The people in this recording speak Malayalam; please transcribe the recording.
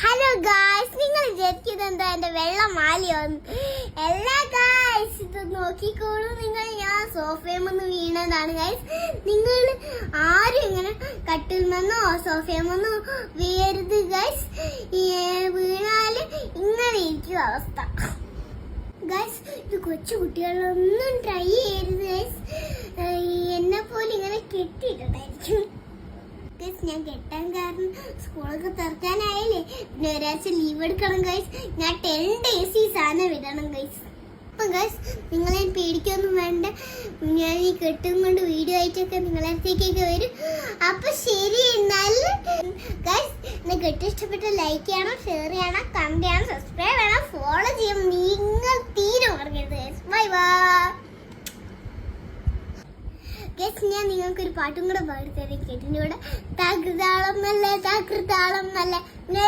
ഹലോ ഗായ്സ്, നിങ്ങൾ വിചാരിക്കുന്നത് എന്താ എന്റെ വെള്ള മാലയോന്ന്? എല്ലാ ഗായ്സ്, ഇത് നോക്കിക്കോളൂ നിങ്ങൾ, ഞാൻ സോഫയുമെന്ന് വീണതാണ് ഗായ്സ്. നിങ്ങൾ ആരും ഇങ്ങനെ കട്ടിൽമെന്നോ സോഫയുമെന്നോ വീഴരുത് ഗായ്സ്. വീണാല് ഇങ്ങനെ ഇരിക്കും അവസ്ഥ ഗായ്സ്. ഇത് കൊച്ചു കുട്ടികളൊന്നും ട്രൈ ചെയ്യരുത് ഗായ്സ്. എന്നെ പോലെ ഇങ്ങനെ കെട്ടിയിട്ടുണ്ടായിരിക്കും. ഞാൻ കെട്ടാൻ കാരണം സ്കൂളൊക്കെ തുറക്കാനായില്ലേ, പിന്നെ ഒരാഴ്ച ലീവ് എടുക്കണം ഗൈസ്. ഞാൻ 10 days ഈ സാധനം വിടണം ഗൈസ്. അപ്പൊ ഗൈസ്, നിങ്ങളെ പേടിക്കൊന്നും വേണ്ട, ഞാൻ ഈ കെട്ടും കൊണ്ട് വീഡിയോ ആയിട്ടൊക്കെ നിങ്ങളെ അടുത്തേക്കൊക്കെ വരും. അപ്പൊ ശരി, നല്ല ഗൈസ്, എന്നെ കെട്ട് ഇഷ്ടപ്പെട്ട ലൈക്ക് ചെയ്യണം, ഷെയർ ചെയ്യണം, കമന്റ് ചെയ്യണം, സബ്സ്ക്രൈബ് ചെയ്യണം, ഫോളോ ചെയ്യണം. നിങ്ങൾ തീരെ മറക്കരുത് ഗൈസ്. Bye bye. ഞാൻ നിങ്ങൾക്കൊരു പാട്ടും കൂടെ പാടിത്തരാം. കേട്ടിൻ്റെ കൂടെ താകൃതാളം നല്ല